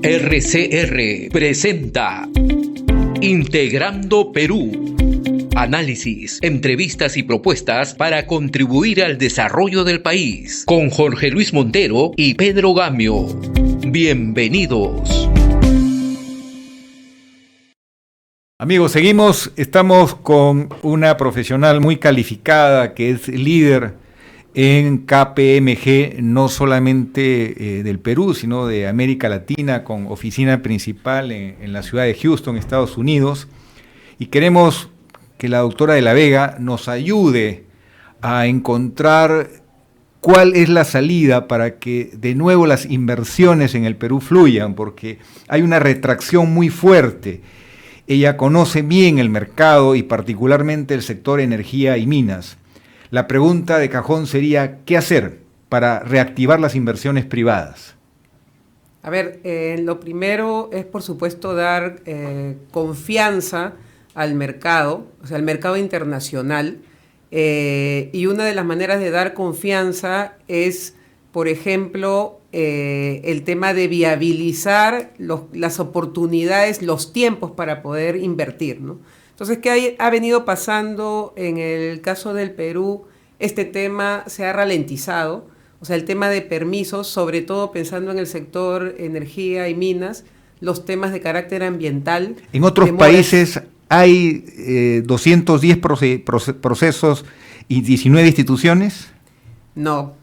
RCR presenta Integrando Perú. Análisis, entrevistas y propuestas para contribuir al desarrollo del país. Con Jorge Luis Montero y Pedro Gamio. Bienvenidos. Amigos, estamos con una profesional muy calificada que es líder en KPMG, no solamente del Perú, sino de América Latina, con oficina principal en la ciudad de Houston, Estados Unidos. Y queremos que la doctora de la Vega nos ayude a encontrar cuál es la salida para que de nuevo las inversiones en el Perú fluyan, porque hay una retracción muy fuerte. Ella conoce bien el mercado y particularmente el sector energía y minas. La pregunta de cajón sería, ¿qué hacer para reactivar las inversiones privadas? A ver, lo primero es, por supuesto, dar confianza al mercado, o sea, al mercado internacional. Y una de las maneras de dar confianza es, por ejemplo, el tema de viabilizar las oportunidades, los tiempos para poder invertir, ¿no? Entonces, ¿qué ha venido pasando en el caso del Perú? Este tema se ha ralentizado, o sea, el tema de permisos, sobre todo pensando en el sector energía y minas, los temas de carácter ambiental. En otros países hay 210 procesos y 19 instituciones. No,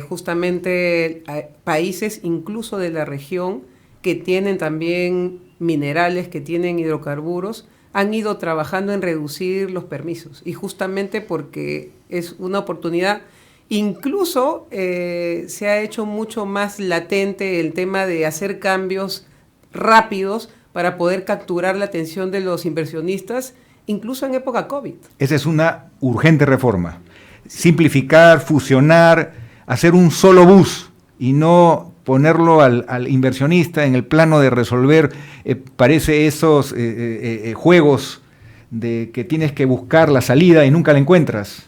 justamente hay países incluso de la región que tienen también minerales, que tienen hidrocarburos, han ido trabajando en reducir los permisos, y justamente porque es una oportunidad. Incluso se ha hecho mucho más latente el tema de hacer cambios rápidos para poder capturar la atención de los inversionistas, incluso en época COVID. Esa es una urgente reforma. Simplificar, fusionar, hacer un solo bus y no ponerlo al inversionista en el plano de resolver, parece esos juegos de que tienes que buscar la salida y nunca la encuentras.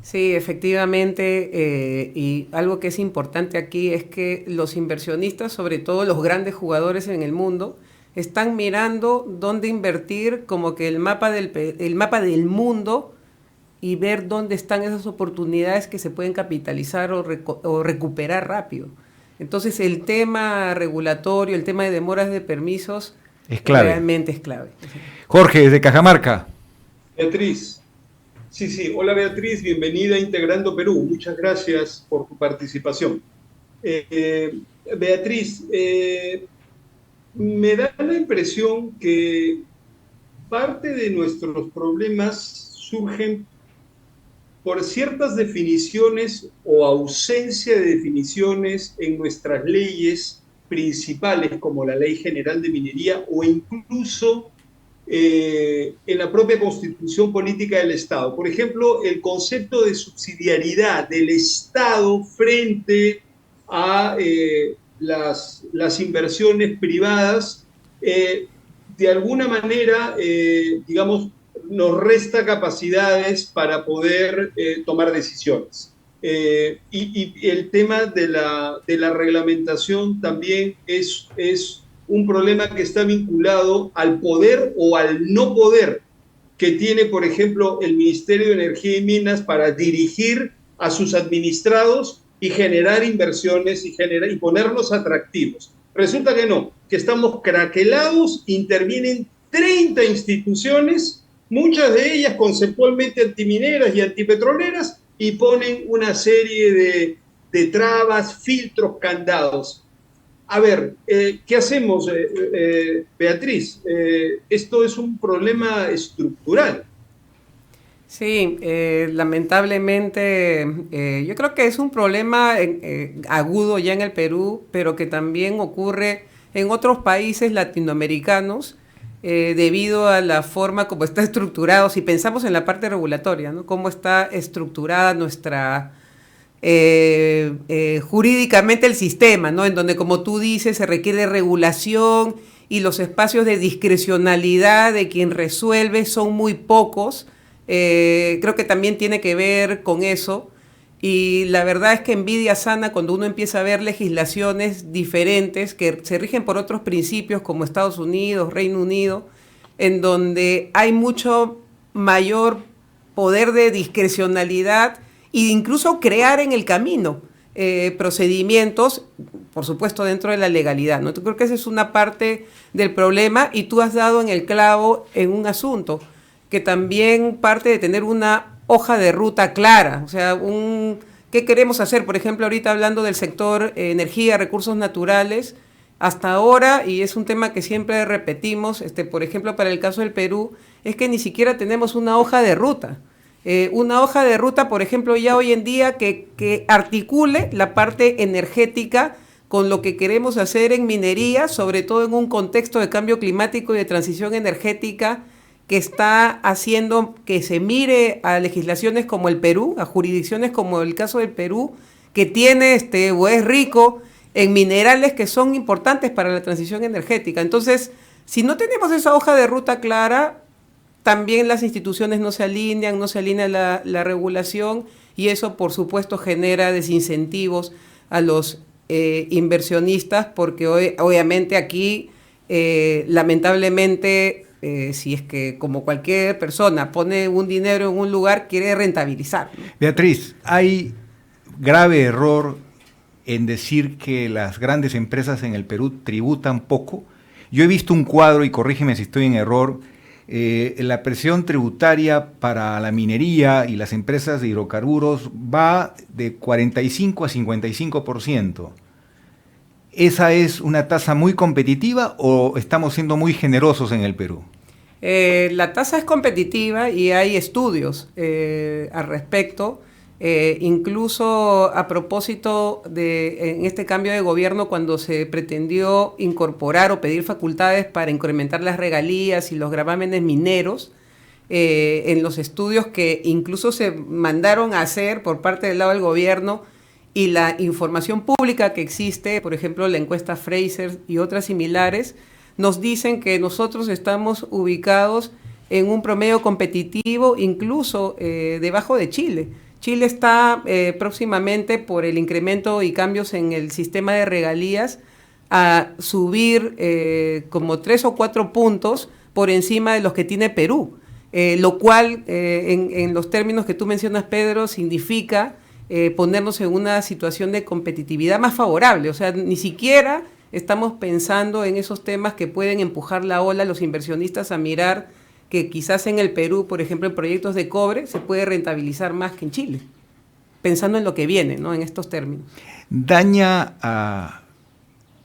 Sí, efectivamente, y algo que es importante aquí es que los inversionistas, sobre todo los grandes jugadores en el mundo, están mirando dónde invertir, como que el mapa del mundo, y ver dónde están esas oportunidades que se pueden capitalizar o recuperar rápido. Entonces, el tema regulatorio, el tema de demoras de permisos, es clave. Realmente es clave. Jorge, desde Cajamarca. Beatriz. Sí. Hola, Beatriz, bienvenida a Integrando Perú. Muchas gracias por tu participación. Beatriz, me da la impresión que parte de nuestros problemas surgen por ciertas definiciones o ausencia de definiciones en nuestras leyes principales, como la Ley General de Minería, o incluso en la propia Constitución Política del Estado. Por ejemplo, el concepto de subsidiariedad del Estado frente a las inversiones privadas, de alguna manera, digamos, nos resta capacidades para poder tomar decisiones. Y el tema de la reglamentación también es un problema que está vinculado al poder o al no poder que tiene, por ejemplo, el Ministerio de Energía y Minas para dirigir a sus administrados y generar inversiones y ponerlos atractivos. Resulta que no, que estamos craquelados, intervienen 30 instituciones, muchas de ellas conceptualmente antimineras y antipetroleras, y ponen una serie de trabas, filtros, candados. A ver, ¿qué hacemos, Beatriz? Esto es un problema estructural. Sí, lamentablemente yo creo que es un problema agudo ya en el Perú, pero que también ocurre en otros países latinoamericanos, debido a la forma como está estructurado. Si pensamos en la parte regulatoria, ¿no? Cómo está estructurada nuestra jurídicamente el sistema, ¿no? En donde, como tú dices, se requiere regulación y los espacios de discrecionalidad de quien resuelve son muy pocos. Creo que también tiene que ver con eso. Y la verdad es que envidia sana cuando uno empieza a ver legislaciones diferentes que se rigen por otros principios como Estados Unidos, Reino Unido, en donde hay mucho mayor poder de discrecionalidad e incluso crear en el camino procedimientos, por supuesto dentro de la legalidad, ¿no? Yo creo que esa es una parte del problema y tú has dado en el clavo en un asunto que también parte de tener una hoja de ruta clara, o sea, ¿qué queremos hacer? Por ejemplo, ahorita hablando del sector energía, recursos naturales, hasta ahora, y es un tema que siempre repetimos, por ejemplo, para el caso del Perú, es que ni siquiera tenemos una hoja de ruta. Una hoja de ruta, por ejemplo, ya hoy en día que articule la parte energética con lo que queremos hacer en minería, sobre todo en un contexto de cambio climático y de transición energética que está haciendo que se mire a legislaciones como el Perú, a jurisdicciones como el caso del Perú, que tiene o es rico en minerales que son importantes para la transición energética. Entonces, si no tenemos esa hoja de ruta clara, también las instituciones no se alinean, no se alinea la regulación y eso, por supuesto, genera desincentivos a los inversionistas porque obviamente aquí, lamentablemente, si es que como cualquier persona pone un dinero en un lugar, quiere rentabilizar, ¿no? Beatriz, hay grave error en decir que las grandes empresas en el Perú tributan poco. Yo he visto un cuadro, y corrígeme si estoy en error, la presión tributaria para la minería y las empresas de hidrocarburos va de 45 a 55%. ¿Esa es una tasa muy competitiva o estamos siendo muy generosos en el Perú? La tasa es competitiva y hay estudios al respecto. Incluso a propósito en este cambio de gobierno, cuando se pretendió incorporar o pedir facultades para incrementar las regalías y los gravámenes mineros, en los estudios que incluso se mandaron a hacer por parte del lado del gobierno y la información pública que existe, por ejemplo la encuesta Fraser y otras similares, nos dicen que nosotros estamos ubicados en un promedio competitivo incluso debajo de Chile. Chile está próximamente, por el incremento y cambios en el sistema de regalías, a subir como 3 o 4 puntos por encima de los que tiene Perú, lo cual en los términos que tú mencionas, Pedro, significa ponernos en una situación de competitividad más favorable. O sea, ni siquiera estamos pensando en esos temas que pueden empujar la ola a los inversionistas a mirar que quizás en el Perú, por ejemplo, en proyectos de cobre, se puede rentabilizar más que en Chile, pensando en lo que viene, ¿no? En estos términos. ¿Daña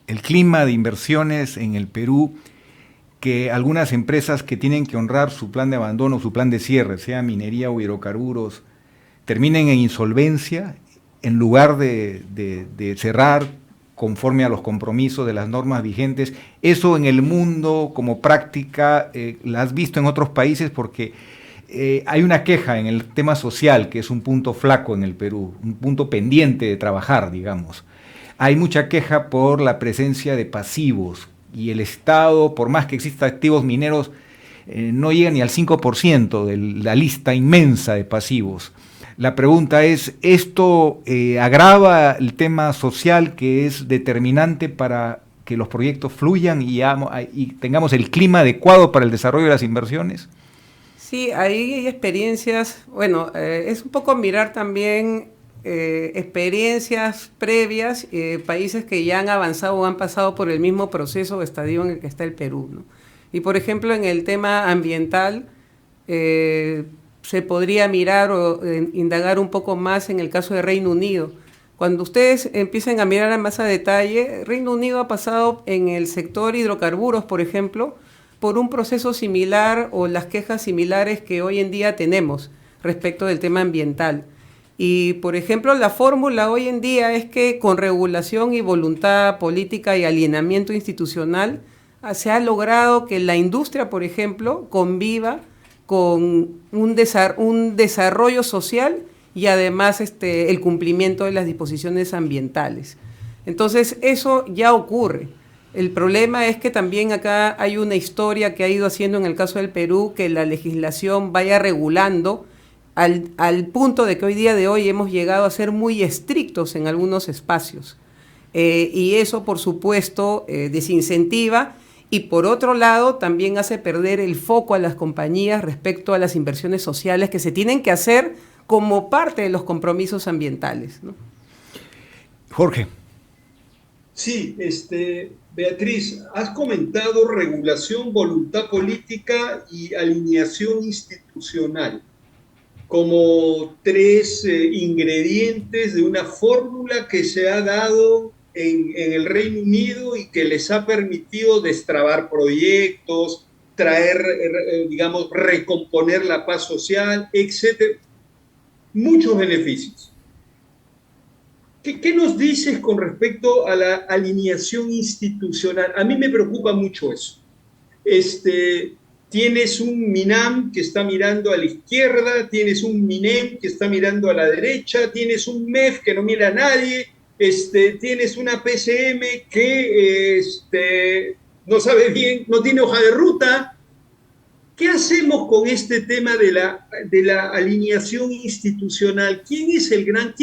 el clima de inversiones en el Perú que algunas empresas que tienen que honrar su plan de abandono, su plan de cierre, sea minería o hidrocarburos, terminen en insolvencia en lugar de cerrar conforme a los compromisos de las normas vigentes? Eso en el mundo como práctica, ¿la has visto en otros países? Porque hay una queja en el tema social, que es un punto flaco en el Perú, un punto pendiente de trabajar, digamos. Hay mucha queja por la presencia de pasivos y el Estado, por más que exista activos mineros, no llega ni al 5% de la lista inmensa de pasivos. La pregunta es, ¿esto agrava el tema social que es determinante para que los proyectos fluyan y tengamos el clima adecuado para el desarrollo de las inversiones? Sí, ahí hay experiencias, bueno, es un poco mirar también experiencias previas, países que ya han avanzado o han pasado por el mismo proceso o estadio en el que está el Perú, ¿no? Y por ejemplo, en el tema ambiental, se podría mirar o indagar un poco más en el caso de Reino Unido. Cuando ustedes empiecen a mirar más a detalle, Reino Unido ha pasado en el sector hidrocarburos, por ejemplo, por un proceso similar o las quejas similares que hoy en día tenemos respecto del tema ambiental. Y, por ejemplo, la fórmula hoy en día es que con regulación y voluntad política y alineamiento institucional se ha logrado que la industria, por ejemplo, conviva con un desarrollo social y además el cumplimiento de las disposiciones ambientales. Entonces, eso ya ocurre. El problema es que también acá hay una historia que ha ido haciendo en el caso del Perú, que la legislación vaya regulando al punto de que hoy día de hoy hemos llegado a ser muy estrictos en algunos espacios. Y eso, por supuesto, desincentiva y, por otro lado, también hace perder el foco a las compañías respecto a las inversiones sociales que se tienen que hacer como parte de los compromisos ambientales, ¿no? Jorge. Sí, Beatriz, has comentado regulación, voluntad política y alineación institucional como tres ingredientes de una fórmula que se ha dado en el Reino Unido y que les ha permitido destrabar proyectos, traer, digamos, recomponer la paz social, etcétera. Muchos beneficios. ¿Qué nos dices con respecto a la alineación institucional? A mí me preocupa mucho eso. Tienes un MINAM que está mirando a la izquierda, tienes un MINEM que está mirando a la derecha, tienes un MEF que no mira a nadie, tienes una PCM que no sabe bien, no tiene hoja de ruta. ¿Qué hacemos con este tema de la alineación institucional? ¿Quién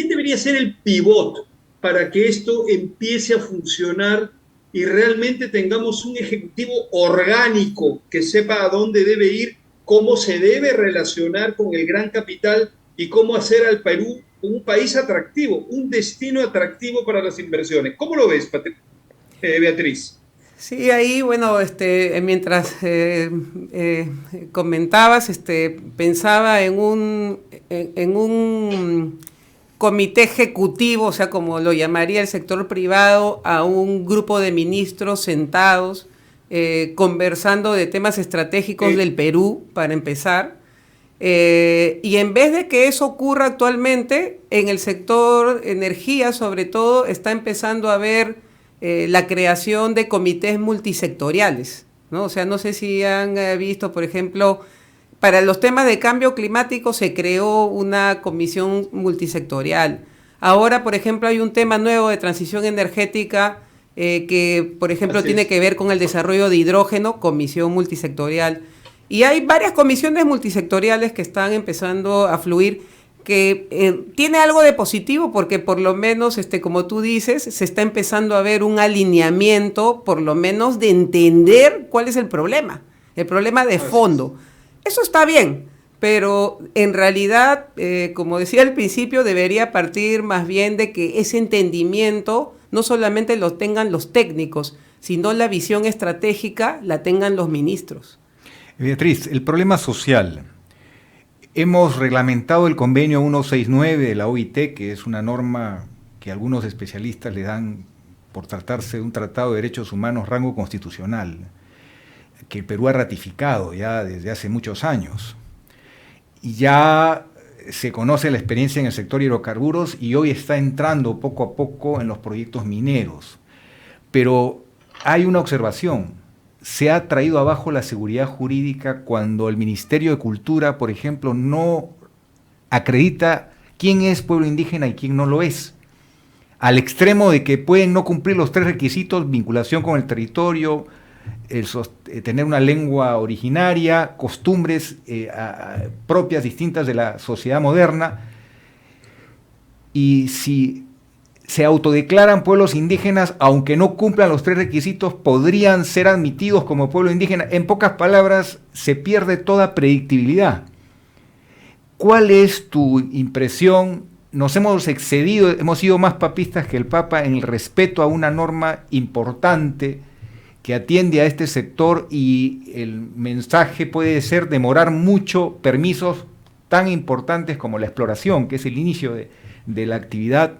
debería ser el pivot para que esto empiece a funcionar y realmente tengamos un ejecutivo orgánico que sepa a dónde debe ir, cómo se debe relacionar con el gran capital y cómo hacer al Perú un país atractivo, un destino atractivo para las inversiones? ¿Cómo lo ves, Beatriz? Sí, ahí, bueno, mientras comentabas, pensaba en un comité ejecutivo, o sea, como lo llamaría el sector privado, a un grupo de ministros sentados, conversando de temas estratégicos del Perú, para empezar. Y en vez de que eso ocurra actualmente, en el sector energía, sobre todo, está empezando a haber la creación de comités multisectoriales, ¿no? O sea, no sé si han visto, por ejemplo, para los temas de cambio climático se creó una comisión multisectorial. Ahora, por ejemplo, hay un tema nuevo de transición energética que, por ejemplo, tiene que ver con el desarrollo de hidrógeno, comisión multisectorial. Y hay varias comisiones multisectoriales que están empezando a fluir, que tiene algo de positivo porque por lo menos, como tú dices, se está empezando a ver un alineamiento, por lo menos de entender cuál es el problema de fondo. Eso está bien, pero en realidad, como decía al principio, debería partir más bien de que ese entendimiento no solamente lo tengan los técnicos, sino la visión estratégica la tengan los ministros. Beatriz, el problema social. Hemos reglamentado el convenio 169 de la OIT, que es una norma que algunos especialistas le dan, por tratarse de un tratado de derechos humanos, rango constitucional, que el Perú ha ratificado ya desde hace muchos años. Y ya se conoce la experiencia en el sector hidrocarburos y hoy está entrando poco a poco en los proyectos mineros. Pero hay una observación. Se ha traído abajo la seguridad jurídica cuando el Ministerio de Cultura, por ejemplo, no acredita quién es pueblo indígena y quién no lo es, al extremo de que pueden no cumplir los tres requisitos: vinculación con el territorio, tener una lengua originaria, costumbres propias, distintas de la sociedad moderna. Y si se autodeclaran pueblos indígenas, aunque no cumplan los tres requisitos, podrían ser admitidos como pueblo indígena. En pocas palabras, se pierde toda predictibilidad. ¿Cuál es tu impresión? Nos hemos excedido, hemos sido más papistas que el Papa en el respeto a una norma importante que atiende a este sector, y el mensaje puede ser demorar mucho permisos tan importantes como la exploración, que es el inicio de la actividad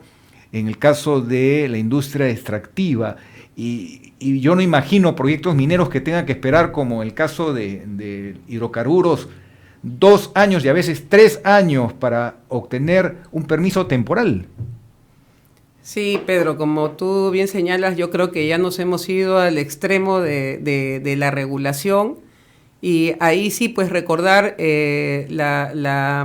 en el caso de la industria extractiva, y yo no imagino proyectos mineros que tengan que esperar, como el caso de hidrocarburos, 2 años y a veces 3 años para obtener un permiso temporal. Sí, Pedro, como tú bien señalas, yo creo que ya nos hemos ido al extremo de la regulación. Y ahí sí, pues recordar, la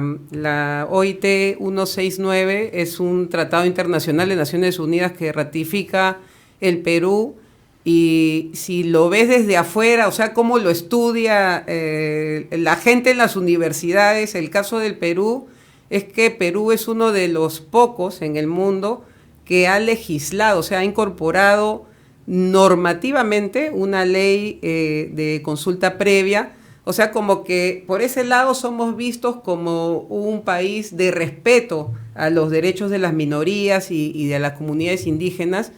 OIT 169 es un tratado internacional de Naciones Unidas que ratifica el Perú, y si lo ves desde afuera, o sea, cómo lo estudia la gente en las universidades, el caso del Perú es que Perú es uno de los pocos en el mundo que ha legislado, o sea, ha incorporado normativamente una ley de consulta previa. O sea, como que por ese lado somos vistos como un país de respeto a los derechos de las minorías y de las comunidades indígenas.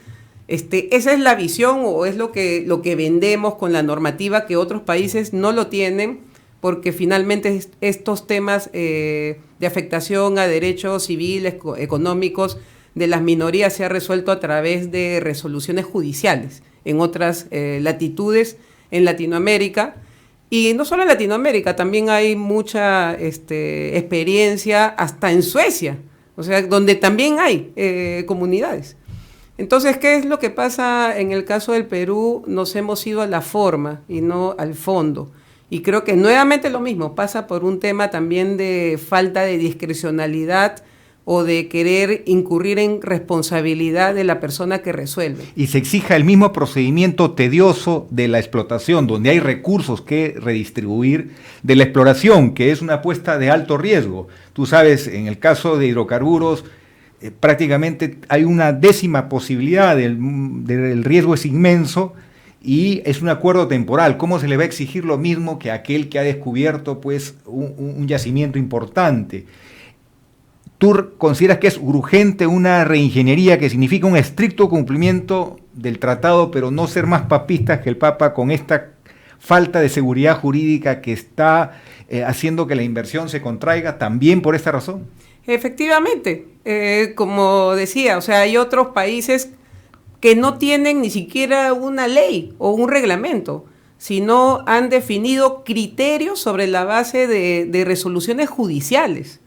Esa es la visión o es lo que vendemos con la normativa, que otros países no lo tienen, porque finalmente estos temas de afectación a derechos civiles, económicos de las minorías se ha resuelto a través de resoluciones judiciales en otras latitudes en Latinoamérica. Y no solo en Latinoamérica, también hay mucha experiencia hasta en Suecia, o sea, donde también hay comunidades. Entonces, ¿qué es lo que pasa en el caso del Perú? Nos hemos ido a la forma y no al fondo. Y creo que nuevamente lo mismo, pasa por un tema también de falta de discrecionalidad o de querer incurrir en responsabilidad de la persona que resuelve. Y se exija el mismo procedimiento tedioso de la explotación, donde hay recursos que redistribuir, de la exploración, que es una apuesta de alto riesgo. Tú sabes, en el caso de hidrocarburos, prácticamente hay una décima posibilidad, del riesgo es inmenso, y es un acuerdo temporal. ¿Cómo se le va a exigir lo mismo que aquel que ha descubierto pues, un yacimiento importante? ¿Tú consideras que es urgente una reingeniería que significa un estricto cumplimiento del tratado, pero no ser más papistas que el Papa con esta falta de seguridad jurídica que está haciendo que la inversión se contraiga también por esta razón? Efectivamente, como decía, o sea, hay otros países que no tienen ni siquiera una ley o un reglamento, sino han definido criterios sobre la base de resoluciones judiciales.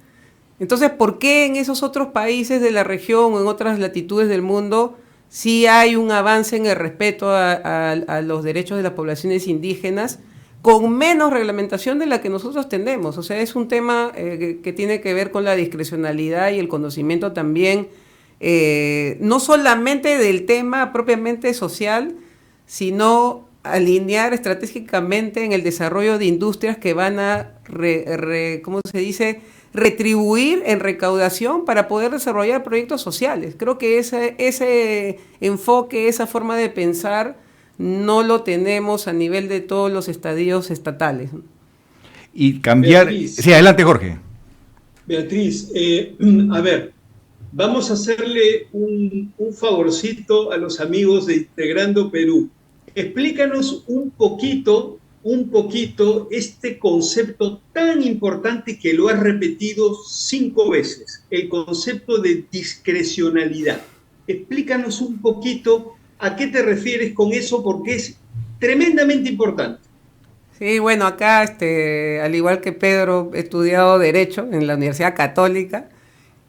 Entonces, ¿por qué en esos otros países de la región o en otras latitudes del mundo sí hay un avance en el respeto a los derechos de las poblaciones indígenas con menos reglamentación de la que nosotros tenemos? O sea, es un tema que tiene que ver con la discrecionalidad y el conocimiento también, no solamente del tema propiamente social, sino alinear estratégicamente en el desarrollo de industrias que van a, ¿cómo se dice?, retribuir en recaudación para poder desarrollar proyectos sociales. Creo que ese enfoque, esa forma de pensar, no lo tenemos a nivel de todos los estadios estatales. Y cambiar... Beatriz, sí, adelante, Jorge. Beatriz, a ver, vamos a hacerle un favorcito a los amigos de Integrando Perú. Explícanos un poquito este concepto tan importante que lo has repetido 5 veces, el concepto de discrecionalidad. Explícanos un poquito a qué te refieres con eso, porque es tremendamente importante. Sí, bueno, acá, al igual que Pedro, he estudiado Derecho en la Universidad Católica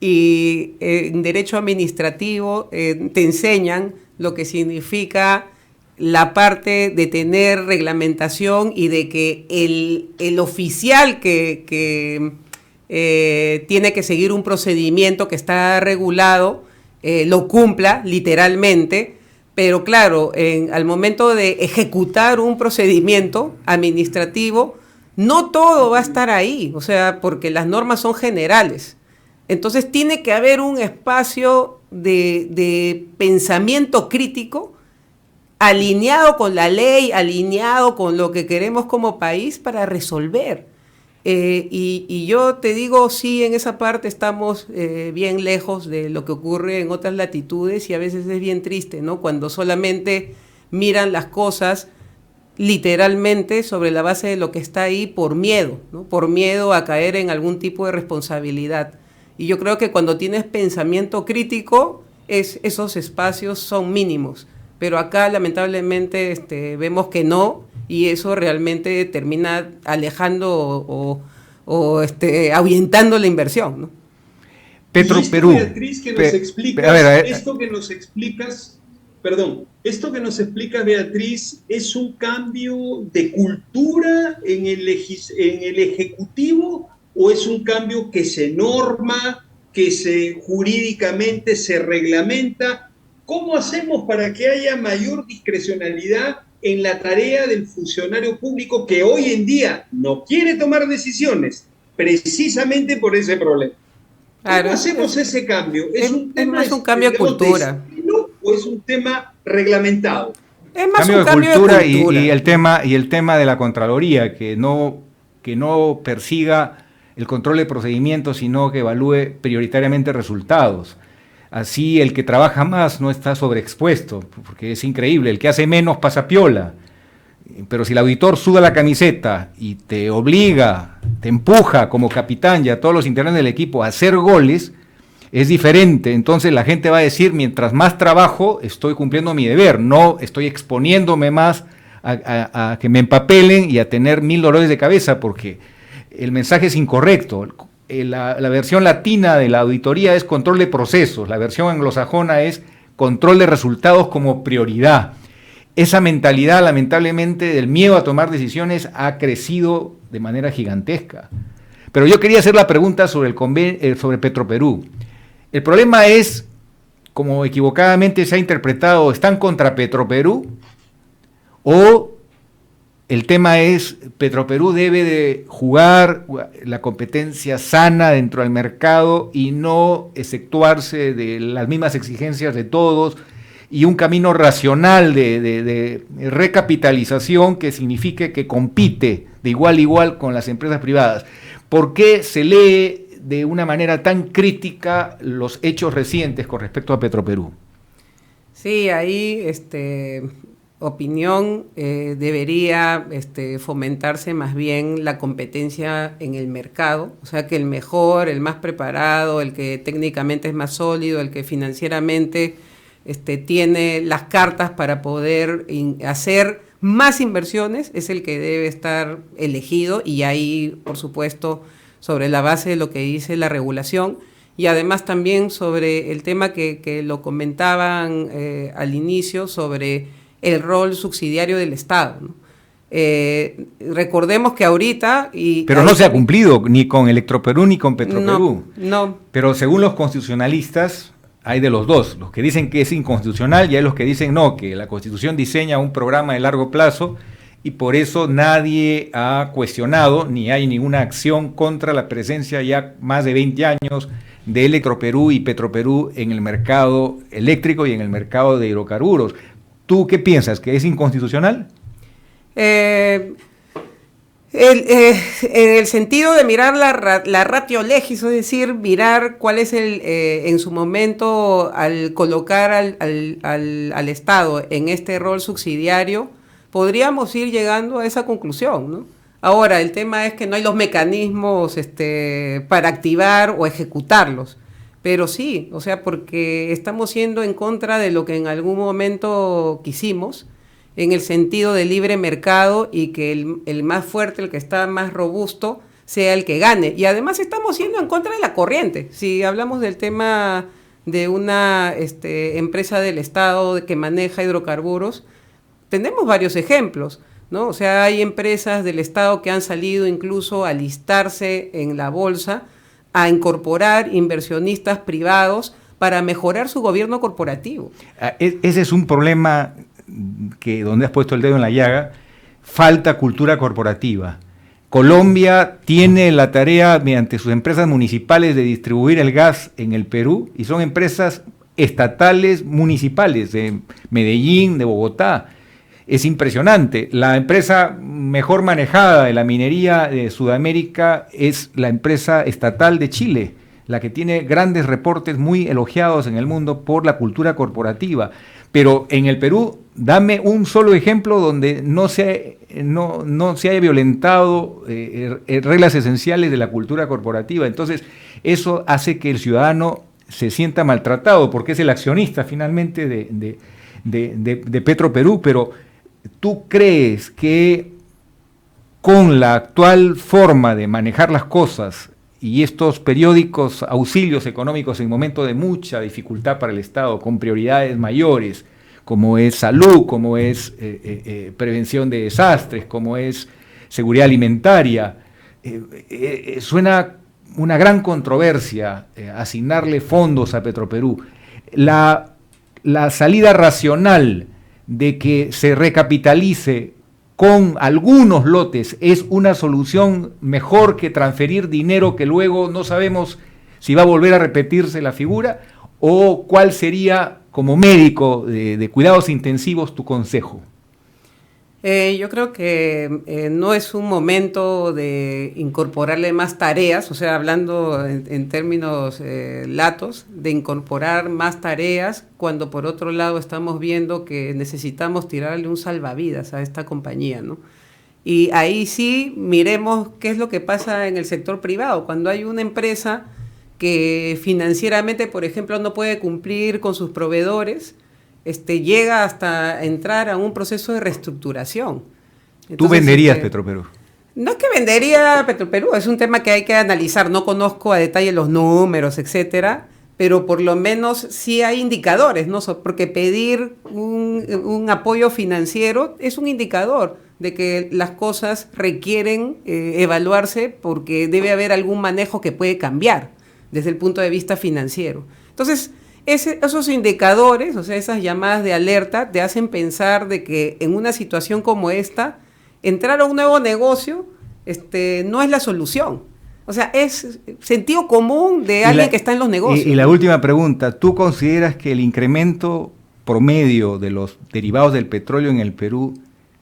y en Derecho Administrativo te enseñan lo que significa la parte de tener reglamentación y de que el oficial que tiene que seguir un procedimiento que está regulado lo cumpla literalmente, pero claro, al momento de ejecutar un procedimiento administrativo, no todo va a estar ahí, o sea, porque las normas son generales. Entonces tiene que haber un espacio de pensamiento crítico alineado con la ley, alineado con lo que queremos como país para resolver. Y yo te digo, sí, en esa parte estamos bien lejos de lo que ocurre en otras latitudes y a veces es bien triste, ¿no? Cuando solamente miran las cosas literalmente sobre la base de lo que está ahí por miedo, ¿no? Por miedo a caer en algún tipo de responsabilidad. Y yo creo que cuando tienes pensamiento crítico, esos espacios son mínimos. Pero acá lamentablemente vemos que no, y eso realmente termina alejando o ahuyentando la inversión, ¿no? Petro, y esto, Perú. Beatriz, que nos explicas, a ver. esto que nos explicas, Beatriz, ¿es un cambio de cultura en el Ejecutivo o es un cambio que se norma, que jurídicamente se reglamenta? ¿Cómo hacemos para que haya mayor discrecionalidad en la tarea del funcionario público que hoy en día no quiere tomar decisiones precisamente por ese problema? Claro, ¿Cómo hacemos ese cambio? ¿Es un tema más un cambio de cultura. de estilo o es un tema reglamentado? Es más Cambio un de cambio cultura, de cultura. y el tema de la Contraloría, que no persiga el control de procedimientos, sino que evalúe prioritariamente resultados. Así el que trabaja más no está sobreexpuesto, porque es increíble, el que hace menos pasa piola. Pero si el auditor suda la camiseta y te obliga, te empuja como capitán y a todos los integrantes del equipo a hacer goles, es diferente. Entonces la gente va a decir, mientras más trabajo, estoy cumpliendo mi deber, no estoy exponiéndome más a que me empapelen y a tener 1000 dolores de cabeza, porque el mensaje es incorrecto. La versión latina de la auditoría es control de procesos, la versión anglosajona es control de resultados como prioridad. Esa mentalidad, lamentablemente, del miedo a tomar decisiones ha crecido de manera gigantesca. Pero yo quería hacer la pregunta sobre sobre Petroperú. El problema es, como equivocadamente se ha interpretado, ¿están contra Petroperú? ¿O el tema es, Petroperú debe de jugar la competencia sana dentro del mercado y no exceptuarse de las mismas exigencias de todos, y un camino racional de recapitalización que signifique que compite de igual a igual con las empresas privadas? ¿Por qué se lee de una manera tan crítica los hechos recientes con respecto a Petroperú? Sí, ahí opinión debería fomentarse más bien la competencia en el mercado, o sea que el mejor, el más preparado, el que técnicamente es más sólido, el que financieramente tiene las cartas para poder hacer más inversiones, es el que debe estar elegido, y ahí, por supuesto, sobre la base de lo que dice la regulación, y además también sobre el tema que lo comentaban al inicio, sobre el rol subsidiario del Estado, ¿no? Recordemos que ahorita... Pero no se ha cumplido ni con Electroperú ni con Petroperú. No. Pero según los constitucionalistas, hay de los dos, los que dicen que es inconstitucional y hay los que dicen no, que la Constitución diseña un programa de largo plazo y por eso nadie ha cuestionado ni hay ninguna acción contra la presencia ya más de 20 años de Electroperú y Petroperú en el mercado eléctrico y en el mercado de hidrocarburos. ¿Tú qué piensas? ¿Que es inconstitucional? En el sentido de mirar la ratio legis, es decir, mirar cuál es en su momento, al colocar al Estado en este rol subsidiario, podríamos ir llegando a esa conclusión, ¿no? Ahora, el tema es que no hay los mecanismos para activar o ejecutarlos, pero sí, o sea, porque estamos yendo en contra de lo que en algún momento quisimos, en el sentido de libre mercado, y que el más fuerte, el que está más robusto, sea el que gane. Y además estamos yendo en contra de la corriente. Si hablamos del tema de una empresa del Estado que maneja hidrocarburos, tenemos varios ejemplos, ¿no? O sea, hay empresas del Estado que han salido incluso a listarse en la bolsa, a incorporar inversionistas privados para mejorar su gobierno corporativo. Ese es un problema donde has puesto el dedo en la llaga. Falta cultura corporativa. Colombia tiene la tarea, mediante sus empresas municipales, de distribuir el gas en el Perú, y son empresas estatales municipales de Medellín, de Bogotá. Es impresionante. La empresa mejor manejada de la minería de Sudamérica es la empresa estatal de Chile, la que tiene grandes reportes muy elogiados en el mundo por la cultura corporativa. Pero en el Perú, dame un solo ejemplo donde no se haya violentado reglas esenciales de la cultura corporativa. Entonces, eso hace que el ciudadano se sienta maltratado, porque es el accionista finalmente de Petroperú. Pero ¿tú crees que con la actual forma de manejar las cosas y estos periódicos auxilios económicos en momento de mucha dificultad para el Estado, con prioridades mayores, como es salud, como es prevención de desastres, como es seguridad alimentaria, suena una gran controversia asignarle fondos a Petroperú? La salida racional de que se recapitalice con algunos lotes es una solución mejor que transferir dinero que luego no sabemos si va a volver a repetirse la figura, o cuál sería, como médico de cuidados intensivos, tu consejo. Yo creo que no es un momento de incorporarle más tareas, o sea, hablando en términos latos, de incorporar más tareas, cuando por otro lado estamos viendo que necesitamos tirarle un salvavidas a esta compañía, ¿no? Y ahí sí miremos qué es lo que pasa en el sector privado, cuando hay una empresa que financieramente, por ejemplo, no puede cumplir con sus proveedores, llega hasta entrar a un proceso de reestructuración. Entonces, ¿tú venderías Petroperú? No es que vendería Petroperú, es un tema que hay que analizar. No conozco a detalle los números, etcétera, pero por lo menos sí hay indicadores, ¿no? Porque pedir un apoyo financiero es un indicador de que las cosas requieren evaluarse, porque debe haber algún manejo que puede cambiar desde el punto de vista financiero. Entonces, esos indicadores, o sea, esas llamadas de alerta, te hacen pensar de que en una situación como esta, entrar a un nuevo negocio no es la solución. O sea, es sentido común de alguien que está en los negocios. Y la última pregunta, ¿tú consideras que el incremento promedio de los derivados del petróleo en el Perú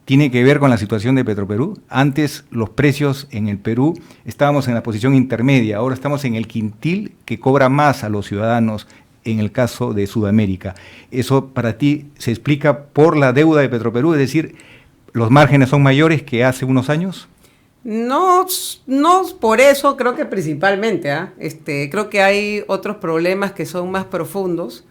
tiene que ver con la situación de Petroperú? Antes los precios en el Perú estábamos en la posición intermedia, ahora estamos en el quintil que cobra más a los ciudadanos en el caso de Sudamérica. ¿Eso para ti se explica por la deuda de Petroperú? Es decir, ¿los márgenes son mayores que hace unos años? No por eso, creo que principalmente. Creo que hay otros problemas que son más profundos.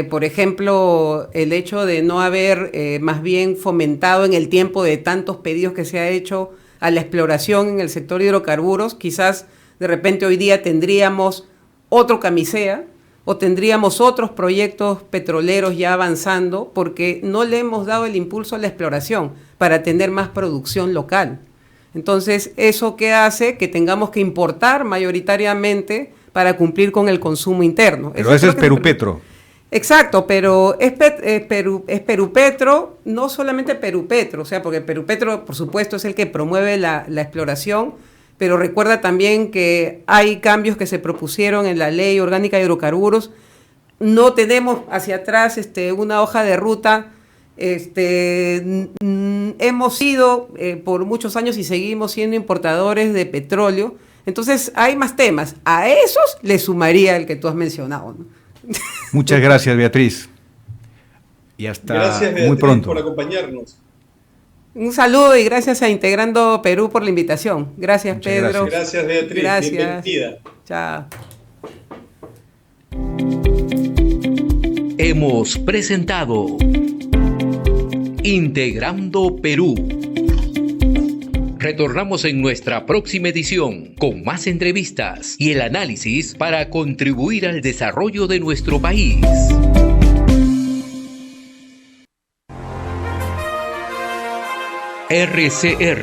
Por ejemplo, el hecho de no haber más bien fomentado en el tiempo de tantos pedidos que se ha hecho a la exploración en el sector de hidrocarburos. Quizás de repente hoy día tendríamos otro Camisea, o tendríamos otros proyectos petroleros ya avanzando, porque no le hemos dado el impulso a la exploración para tener más producción local. Entonces, ¿eso qué hace? Que tengamos que importar mayoritariamente para cumplir con el consumo interno. Pero eso es Perupetro. Exacto, pero es Perupetro, no solamente Perupetro, o sea, porque Perupetro, por supuesto, es el que promueve la exploración, pero recuerda también que hay cambios que se propusieron en la Ley Orgánica de Hidrocarburos. No tenemos hacia atrás una hoja de ruta. Hemos sido por muchos años y seguimos siendo importadores de petróleo. Entonces hay más temas. A esos le sumaría el que tú has mencionado, ¿no? Muchas gracias, Beatriz. Y hasta gracias, Beatriz, muy pronto. por acompañarnos. Un saludo y gracias a Integrando Perú por la invitación. Gracias, muchas Pedro. Gracias, Beatriz. Gracias. Bienvenida. Chao. Hemos presentado Integrando Perú. Retornamos en nuestra próxima edición con más entrevistas y el análisis para contribuir al desarrollo de nuestro país. RCR